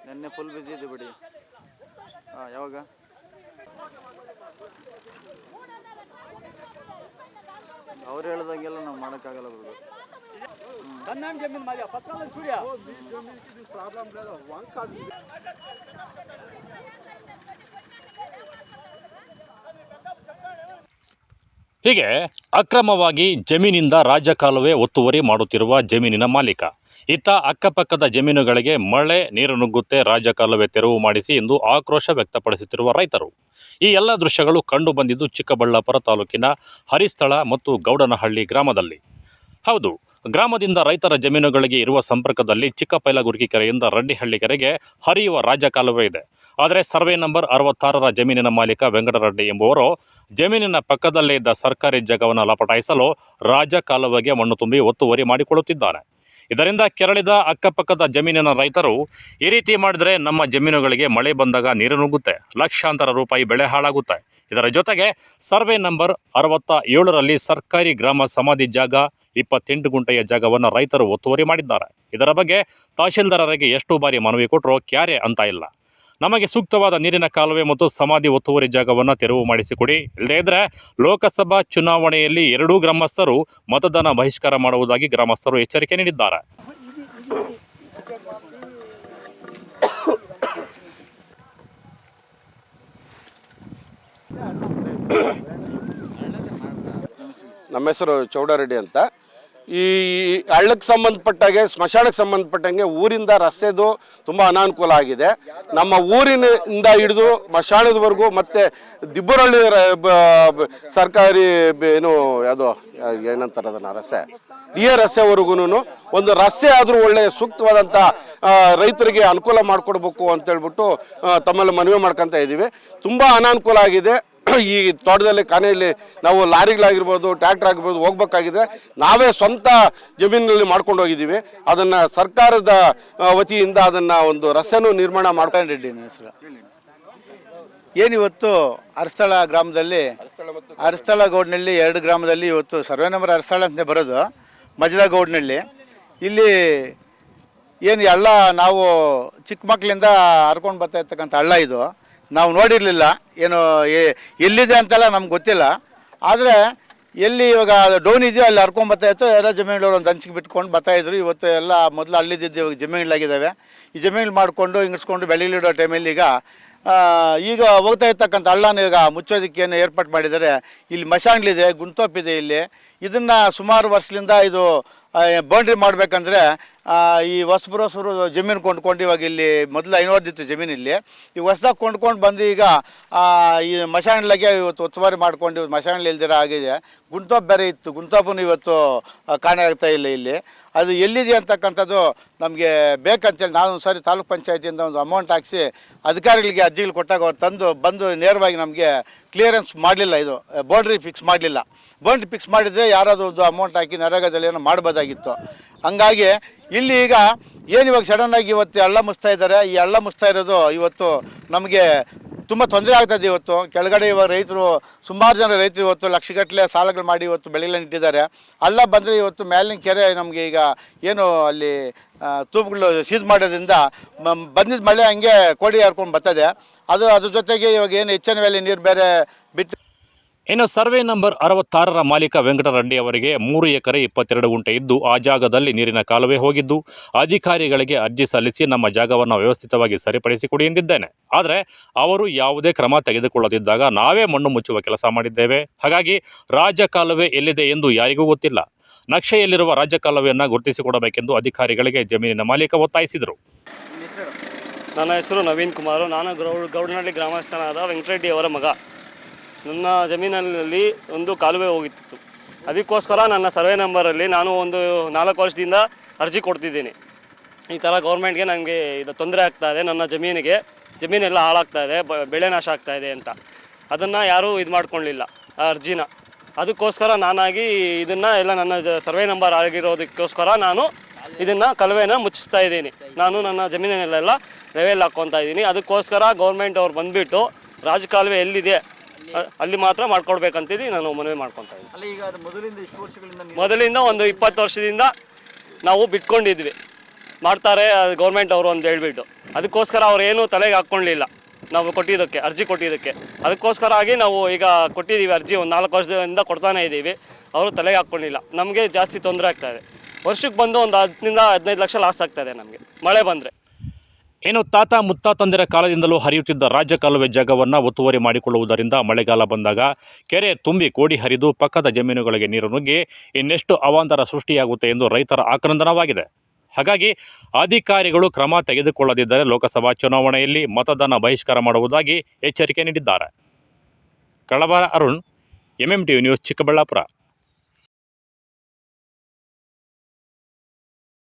ನೆನ್ನೆ ಫುಲ್ ಬಿಸಿ ಇದೆ ಬಿಡಿ. ಯಾವಾಗ ಅವ್ರು ಹೇಳ್ದಂಗೆಲ್ಲ ನಾವು ಮಾಡೋಕ್ಕಾಗಲ್ಲ ಬಿಡು. ಹೀಗೆ ಅಕ್ರಮವಾಗಿ ಜಮೀನಿಂದ ರಾಜಕಾಲುವೆ ಒತ್ತುವರಿ ಮಾಡುತ್ತಿರುವ ಜಮೀನಿನ ಮಾಲೀಕ ಇತ್ತ ಅಕ್ಕಪಕ್ಕದ ಜಮೀನುಗಳಿಗೆ ಮಳೆ ನೀರು ನುಗ್ಗುತ್ತೆ, ರಾಜಕಾಲುವೆ ತೆರವು ಮಾಡಿಸಿ ಎಂದು ಆಕ್ರೋಶ ವ್ಯಕ್ತಪಡಿಸುತ್ತಿರುವ ರೈತರು. ಈ ಎಲ್ಲ ದೃಶ್ಯಗಳು ಕಂಡು ಬಂದಿದ್ದು ಚಿಕ್ಕಬಳ್ಳಾಪುರ ತಾಲೂಕಿನ ಹರಿಸ್ಥಳ ಮತ್ತು ಗೌಡನಹಳ್ಳಿ ಗ್ರಾಮದಲ್ಲಿ. ಹೌದು, ಗ್ರಾಮದಿಂದ ರೈತರ ಜಮೀನುಗಳಿಗೆ ಇರುವ ಸಂಪರ್ಕದಲ್ಲಿ ಚಿಕ್ಕಪೈಲಗುರ್ಗಿ ಕೆರೆಯಿಂದ ರಡ್ಡಿಹಳ್ಳಿ ಕೆರೆಗೆ ಹರಿಯುವ ರಾಜಕಾಲುವೆ ಇದೆ. ಆದರೆ ಸರ್ವೆ ನಂಬರ್ 66ರ ಜಮೀನಿನ ಮಾಲೀಕ ವೆಂಕಟರೆಡ್ಡಿ ಎಂಬುವರು ಜಮೀನಿನ ಪಕ್ಕದಲ್ಲೇ ಇದ್ದ ಸರ್ಕಾರಿ ಜಾಗವನ್ನು ಲಪಟಾಯಿಸಲು ರಾಜಕಾಲುವೆಗೆ ಮಣ್ಣು ತುಂಬಿ ಒತ್ತುವರಿ ಮಾಡಿಕೊಳ್ಳುತ್ತಿದ್ದಾರೆ. ಇದರಿಂದ ಕೆರಳಿದ ಅಕ್ಕಪಕ್ಕದ ಜಮೀನಿನ ರೈತರು ಈ ರೀತಿ ಮಾಡಿದರೆ ನಮ್ಮ ಜಮೀನುಗಳಿಗೆ ಮಳೆ ಬಂದಾಗ ನೀರು ನುಗ್ಗುತ್ತೆ, ಲಕ್ಷಾಂತರ ರೂಪಾಯಿ ಬೆಳೆ ಹಾಳಾಗುತ್ತೆ. ಇದರ ಜೊತೆಗೆ ಸರ್ವೆ ನಂಬರ್ 67ರಲ್ಲಿ ಸರ್ಕಾರಿ ಗ್ರಾಮ ಸಮಾಧಿ ಜಾಗ 28 ಗುಂಟೆಯ ಜಾಗವನ್ನು ರೈತರು ಒತ್ತುವರಿ ಮಾಡಿದ್ದಾರೆ. ಇದರ ಬಗ್ಗೆ ತಹಶೀಲ್ದಾರರಿಗೆ ಎಷ್ಟು ಬಾರಿ ಮನವಿ ಕೊಟ್ಟರೂ ಕ್ಯಾರೆ ಅಂತ ಇಲ್ಲ. ನಮಗೆ ಸೂಕ್ತವಾದ ನೀರಿನ ಕಾಲುವೆ ಮತ್ತು ಸಮಾಧಿ ಒತ್ತುವರಿ ಜಾಗವನ್ನು ತೆರವು ಮಾಡಿಸಿಕೊಡಿ, ಇಲ್ಲದೇ ಇದ್ದರೆ ಲೋಕಸಭಾ ಚುನಾವಣೆಯಲ್ಲಿ ಎರಡೂ ಗ್ರಾಮಸ್ಥರು ಮತದಾನ ಬಹಿಷ್ಕಾರ ಮಾಡುವುದಾಗಿ ಗ್ರಾಮಸ್ಥರು ಎಚ್ಚರಿಕೆ ನೀಡಿದ್ದಾರೆ. ನಮ್ಮ ಹೆಸರು ಚೌಡರೆಡ್ಡಿ ಅಂತ. ಈ ಹಳ್ಳಕ್ಕೆ ಸಂಬಂಧಪಟ್ಟಾಗೆ ಸ್ಮಶಾನಕ್ಕೆ ಸಂಬಂಧಪಟ್ಟಂಗೆ ಊರಿಂದ ರಸ್ತೆದು ತುಂಬ ಅನಾನುಕೂಲ ಆಗಿದೆ. ನಮ್ಮ ಊರಿನಿಂದ ಹಿಡಿದು ಸ್ಮಶಾನದವರೆಗೂ ಮತ್ತು ದಿಬ್ಬರಹಳ್ಳಿ ಸರ್ಕಾರಿ ಏನು ಯಾವುದೋ ಏನಂತಾರೆ ಅದನ್ನು ರಸ್ತೆ ರಸ್ತೆವರೆಗೂ ಒಂದು ರಸ್ತೆ ಆದರೂ ಒಳ್ಳೆಯ ಸೂಕ್ತವಾದಂಥ ರೈತರಿಗೆ ಅನುಕೂಲ ಮಾಡಿಕೊಡ್ಬೇಕು ಅಂತೇಳ್ಬಿಟ್ಟು ತಮ್ಮಲ್ಲಿ ಮನವಿ ಮಾಡ್ಕೊತಾ ಇದ್ದೀವಿ. ತುಂಬ ಅನಾನುಕೂಲ ಆಗಿದೆ. ಈ ತೋಟದಲ್ಲಿ ಕಾನೆಯಲ್ಲಿ ನಾವು ಲಾರಿಗಳಾಗಿರ್ಬೋದು, ಟ್ರ್ಯಾಕ್ಟರ್ ಆಗಿರ್ಬೋದು ಹೋಗ್ಬೇಕಾಗಿದ್ರೆ ನಾವೇ ಸ್ವಂತ ಜಮೀನಿನಲ್ಲಿ ಮಾಡ್ಕೊಂಡು ಹೋಗಿದ್ದೀವಿ. ಅದನ್ನು ಸರ್ಕಾರದ ವತಿಯಿಂದ ಅದನ್ನು ಒಂದು ರಸ್ತೆನೂ ನಿರ್ಮಾಣ ಮಾಡ್ಕೊಂಡು ರೆಡ್ಡಿ ಹೆಸರು. ಏನಿವತ್ತು ಅರಸ್ಥಳ ಗ್ರಾಮದಲ್ಲಿ, ಅರಸ್ಥಳ ಗೌಡ್ನಳ್ಳಿ 2 ಗ್ರಾಮದಲ್ಲಿ ಇವತ್ತು ಸರ್ವೆ ನಂಬರ್ ಅರಸ್ಥಳ ಅಂತ ಬರೋದು, ಮಜಲ ಗೌಡ್ನಳ್ಳಿ. ಇಲ್ಲಿ ಏನು ಹಳ್ಳ ನಾವು ಚಿಕ್ಕ ಮಕ್ಕಳಿಂದ ಹರ್ಕೊಂಡು ಬರ್ತಾ ಇರ್ತಕ್ಕಂಥ ಹಳ್ಳ ಇದು. ನಾವು ನೋಡಿರಲಿಲ್ಲ, ಏನು ಎಲ್ಲಿದೆ ಅಂತೆಲ್ಲ ನಮ್ಗೆ ಗೊತ್ತಿಲ್ಲ. ಆದರೆ ಎಲ್ಲಿ ಇವಾಗ ಡೌನ್ ಇದೆಯೋ ಅಲ್ಲಿ ಹರ್ಕೊಂಬರ್ತಾ ಇತ್ತು. ಎಲ್ಲ ಜಮೀನುಗಳು ಒಂದು ಹಂಚಿಗೆ ಬಿಟ್ಕೊಂಡು ಬರ್ತಾಯಿದ್ರು. ಇವತ್ತು ಎಲ್ಲ ಮೊದಲು ಅಲ್ಲಿದ್ದಿದ್ದು ಇವಾಗ ಜಮೀನುಗಳಾಗಿದ್ದಾವೆ. ಈ ಜಮೀನು ಮಾಡಿಕೊಂಡು ಹಿಂಗಿಸ್ಕೊಂಡು ಬೆಳೆಯಲಿಡೋ ಟೈಮಲ್ಲಿ ಈಗ ಹೋಗ್ತಾ ಇರ್ತಕ್ಕಂಥ ಹಳ್ಳನ ಈಗ ಮುಚ್ಚೋದಕ್ಕೇನು ಏರ್ಪಾಟ್ ಮಾಡಿದ್ದಾರೆ. ಇಲ್ಲಿ ಮಶಾನ್ಗಳಿದೆ, ಗುಂತೋಪಿದೆ ಇಲ್ಲಿ. ಇದನ್ನು ಸುಮಾರು ವರ್ಷದಿಂದ ಇದು ಬೌಂಡ್ರಿ ಮಾಡಬೇಕಂದ್ರೆ ಈ ಹೊಸಬರೋಸರು ಜಮೀನು ಕೊಂಡ್ಕೊಂಡು ಇವಾಗ ಇಲ್ಲಿ ಮೊದಲು 500 ಇತ್ತು ಜಮೀನು. ಇಲ್ಲಿ ಈ ಹೊಸದಾಗಿ ಕೊಂಡ್ಕೊಂಡು ಬಂದು ಈಗ ಈ ಮಶಾನ್ಗಳಿಗೆ ಇವತ್ತು ಒತ್ತುವರಿ ಮಾಡ್ಕೊಂಡು ಮಶಾನ್ಗಳು ಇಲ್ದಿರ ಆಗಿದೆ. ಗುಂತೋಪ್ ಬೇರೆ ಇತ್ತು, ಗುಂತೋಪನ್ನು ಇವತ್ತು ಕಾಣೆ ಆಗ್ತಾ ಇಲ್ಲ ಇಲ್ಲಿ. ಅದು ಎಲ್ಲಿದೆ ಅಂತಕ್ಕಂಥದ್ದು ನಮಗೆ ಬೇಕಂತೇಳಿ ನಾವು ಒಂದು ಸಾರಿ ತಾಲೂಕು ಪಂಚಾಯತಿಯಿಂದ ಒಂದು ಅಮೌಂಟ್ ಹಾಕಿಸಿ ಅಧಿಕಾರಿಗಳಿಗೆ ಅರ್ಜಿಗಳು ಕೊಟ್ಟಾಗ ಅವ್ರು ಬಂದು ನೇರವಾಗಿ ನಮಗೆ ಕ್ಲಿಯರೆನ್ಸ್ ಮಾಡಲಿಲ್ಲ. ಇದು ಬೌಂಡ್ರಿ ಫಿಕ್ಸ್ ಮಾಡಲಿಲ್ಲ. ಬೌಂಡ್ರಿ ಫಿಕ್ಸ್ ಮಾಡಿದರೆ ಯಾರಾದರೂ ಒಂದು ಅಮೌಂಟ್ ಹಾಕಿ ನರೇಗಾದಲ್ಲಿ ಏನೋ ಮಾಡ್ಬೋದಾಗಿತ್ತು. ಹಂಗಾಗಿ ಇಲ್ಲಿ ಈಗ ಇವಾಗ ಸಡನ್ನಾಗಿ ಇವತ್ತು ಹಳ್ಳ ಮುಚ್ತಾ ಇದ್ದಾರೆ. ಈ ಹಳ್ಳ ಮುಚ್ತಾ ಇರೋದು ಇವತ್ತು ನಮಗೆ ತುಂಬ ತೊಂದರೆ ಆಗ್ತದೆ. ಇವತ್ತು ಕೆಳಗಡೆ ಇವಾಗ ರೈತರು, ಸುಮಾರು ಜನ ರೈತರು ಇವತ್ತು ಲಕ್ಷಗಟ್ಟಲೆ ಸಾಲಗಳು ಮಾಡಿ ಇವತ್ತು ಬೆಳೆಗಳನ್ನು ಇಟ್ಟಿದ್ದಾರೆ. ಹಳ್ಳ ಬಂದರೆ ಇವತ್ತು ಮೇಲಿನ ಕೆರೆ ನಮಗೆ ಈಗ ಏನು ಅಲ್ಲಿ ತೂಪುಗಳು ಸೀಜ್ ಮಾಡೋದ್ರಿಂದ ಬಂದಿದ್ದ ಮಳೆ ಹಂಗೆ ಕೋಡಿ ಹರ್ಕೊಂಡು ಬರ್ತದೆ. ಅದ್ರ ಜೊತೆಗೆ ಇವಾಗ ಏನು ಹೆಚ್ಚಿನ ವೇಳೆ ನೀರು ಬೇರೆ ಬಿಟ್ಟು. ಇನ್ನು ಸರ್ವೆ ನಂಬರ್ 66ರ ಮಾಲೀಕ ವೆಂಕಟರೆಡ್ಡಿ ಅವರಿಗೆ 3 ಎಕರೆ 22 ಗುಂಟೆ ಇದ್ದು ಆ ಜಾಗದಲ್ಲಿ ನೀರಿನ ಕಾಲುವೆ ಹೋಗಿದ್ದು ಅಧಿಕಾರಿಗಳಿಗೆ ಅರ್ಜಿ ಸಲ್ಲಿಸಿ ನಮ್ಮ ಜಾಗವನ್ನು ವ್ಯವಸ್ಥಿತವಾಗಿ ಸರಿಪಡಿಸಿಕೊಡಿ ಎಂದಿದ್ದೇನೆ. ಆದರೆ ಅವರು ಯಾವುದೇ ಕ್ರಮ ತೆಗೆದುಕೊಳ್ಳದಿದ್ದಾಗ ನಾವೇ ಮಣ್ಣು ಮುಚ್ಚುವ ಕೆಲಸ ಮಾಡಿದ್ದೇವೆ. ಹಾಗಾಗಿ ರಾಜಕಾಲುವೆ ಎಲ್ಲಿದೆ ಎಂದು ಯಾರಿಗೂ ಗೊತ್ತಿಲ್ಲ. ನಕ್ಷೆಯಲ್ಲಿರುವ ರಾಜಕಾಲುವೆಯನ್ನು ಗುರುತಿಸಿಕೊಡಬೇಕೆಂದು ಅಧಿಕಾರಿಗಳಿಗೆ ಜಮೀನಿನ ಮಾಲೀಕ ಒತ್ತಾಯಿಸಿದರು. ನನ್ನ ಹೆಸರು ನವೀನ್ ಕುಮಾರ್. ನಾನು ಗೌಡನಹಳ್ಳಿ ಗ್ರಾಮಸ್ಥನಾದ ವೆಂಕಟರೆಡ್ಡಿ ಅವರ ಮಗ. ನನ್ನ ಜಮೀನಲ್ಲಿ ಒಂದು ಕಾಲುವೆ ಹೋಗಿತ್ತು. ಅದಕ್ಕೋಸ್ಕರ ನನ್ನ ಸರ್ವೆ ನಂಬರಲ್ಲಿ ನಾನು ಒಂದು 4 ವರ್ಷದಿಂದ ಅರ್ಜಿ ಕೊಡ್ತಿದ್ದೀನಿ. ಈ ಥರ ಗೌರ್ಮೆಂಟ್ಗೆ ನನಗೆ ಇದು ತೊಂದರೆ ಆಗ್ತಾಯಿದೆ, ನನ್ನ ಜಮೀನೆಲ್ಲ ಹಾಳಾಗ್ತಾಯಿದೆ, ಬೆಳೆ ನಾಶ ಆಗ್ತಾಯಿದೆ ಅಂತ. ಅದನ್ನು ಯಾರೂ ಇದು ಮಾಡ್ಕೊಳ್ಳಿಲ್ಲ ಆ ಅರ್ಜಿನ. ಅದಕ್ಕೋಸ್ಕರ ನಾನಾಗಿ ಇದನ್ನು ಎಲ್ಲ ನನ್ನ ಸರ್ವೆ ನಂಬರ್ ಆಗಿರೋದಕ್ಕೋಸ್ಕರ ನಾನು ಇದನ್ನು ಕಾಲುವೆನ ಮುಚ್ಚಿಸ್ತಾ ಇದ್ದೀನಿ. ನಾನು ನನ್ನ ಜಮೀನಿನಲ್ಲೆಲ್ಲ ಲೆವೆಲ್ ಹಾಕ್ಕೊತಾ ಇದ್ದೀನಿ. ಅದಕ್ಕೋಸ್ಕರ ಗೌರ್ಮೆಂಟ್ ಅವ್ರು ಬಂದುಬಿಟ್ಟು ರಾಜಕಾಲುವೆ ಎಲ್ಲಿದೆ ಅಲ್ಲಿ ಮಾತ್ರ ಮಾಡ್ಕೊಡ್ಬೇಕಂತೇಳಿ ನಾನು ಮನವಿ ಮಾಡ್ಕೊತಾ ಇದ್ದೀನಿ. ಅಲ್ಲ ಈಗ ಅದು ಮೊದಲಿಂದ ಇಷ್ಟು ವರ್ಷಗಳಿಂದ ಮೊದಲಿಂದ ಒಂದು 20 ವರ್ಷದಿಂದ ನಾವು ಬಿಟ್ಕೊಂಡಿದ್ವಿ, ಮಾಡ್ತಾರೆ ಗೌರ್ಮೆಂಟ್ ಅವರು ಅಂತ ಹೇಳ್ಬಿಟ್ಟು. ಅದಕ್ಕೋಸ್ಕರ ಅವ್ರು ಏನೂ ತಲೆಗೆ ಹಾಕ್ಕೊಳ್ಳಿಲ್ಲ ನಾವು ಕೊಟ್ಟಿದ್ದಕ್ಕೆ, ಅರ್ಜಿ ಕೊಟ್ಟಿದ್ದಕ್ಕೆ. ಅದಕ್ಕೋಸ್ಕರ ಆಗಿ ನಾವು ಈಗ ಕೊಟ್ಟಿದ್ದೀವಿ ಅರ್ಜಿ, ಒಂದು 4 ವರ್ಷದಿಂದ ಕೊಡ್ತಾನೆ ಇದ್ದೀವಿ. ಅವರು ತಲೆಗೆ ಹಾಕ್ಕೊಳ್ಳಿಲ್ಲ. ನಮಗೆ ಜಾಸ್ತಿ ತೊಂದರೆ ಆಗ್ತಾಯಿದೆ. ವರ್ಷಕ್ಕೆ ಬಂದು ಒಂದು 10 ರಿಂದ 15 ಲಕ್ಷ ಲಾಸ್ ಆಗ್ತಾಯಿದೆ ನಮಗೆ ಮಳೆ ಬಂದರೆ. ಇನ್ನು ತಾತ ಮುತ್ತಾತಂದಿರ ಕಾಲದಿಂದಲೂ ಹರಿಯುತ್ತಿದ್ದ ರಾಜ್ಯ ಕಾಲುವೆ ಜಾಗವನ್ನು ಒತ್ತುವರಿ ಮಾಡಿಕೊಳ್ಳುವುದರಿಂದ ಮಳೆಗಾಲ ಬಂದಾಗ ಕೆರೆ ತುಂಬಿ ಕೋಡಿ ಹರಿದು ಪಕ್ಕದ ಜಮೀನುಗಳಿಗೆ ನೀರು ನುಗ್ಗಿ ಇನ್ನೆಷ್ಟು ಅವಾಂತರ ಸೃಷ್ಟಿಯಾಗುತ್ತೆ ಎಂದು ರೈತರ ಆಕ್ರಂದನವಾಗಿದೆ. ಹಾಗಾಗಿ ಅಧಿಕಾರಿಗಳು ಕ್ರಮ ತೆಗೆದುಕೊಳ್ಳದಿದ್ದರೆ ಲೋಕಸಭಾ ಚುನಾವಣೆಯಲ್ಲಿ ಮತದಾನ ಬಹಿಷ್ಕಾರ ಮಾಡುವುದಾಗಿ ಎಚ್ಚರಿಕೆ ನೀಡಿದ್ದಾರೆ. ಕಳವಾರ ಅರುಣ್, MMTV ನ್ಯೂಸ್, ಚಿಕ್ಕಬಳ್ಳಾಪುರ.